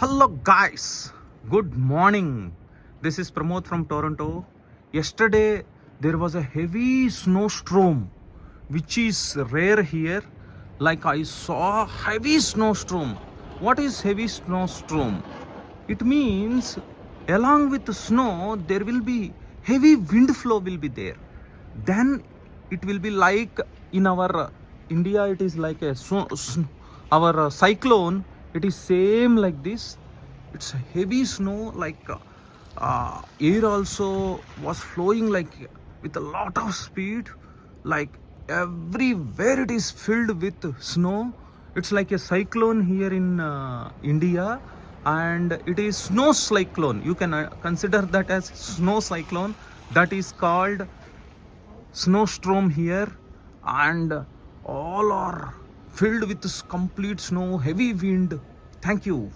Hello guys, good morning. This is Pramod from Toronto. Yesterday there was a heavy snowstorm which is rare here. Like I saw heavy snowstorm. What is heavy snowstorm? It means along with the snow there will be heavy wind flow will be there. Then it will be like in our India it is like a our cyclone. It is same like this. It's a heavy snow, like air also was flowing like with a lot of speed, like everywhere it is filled with snow. It's like a cyclone here in India, and it is snow cyclone. You can consider that as snow cyclone. That is called snowstorm here, and all are filled with this complete snow, heavy wind. Thank you.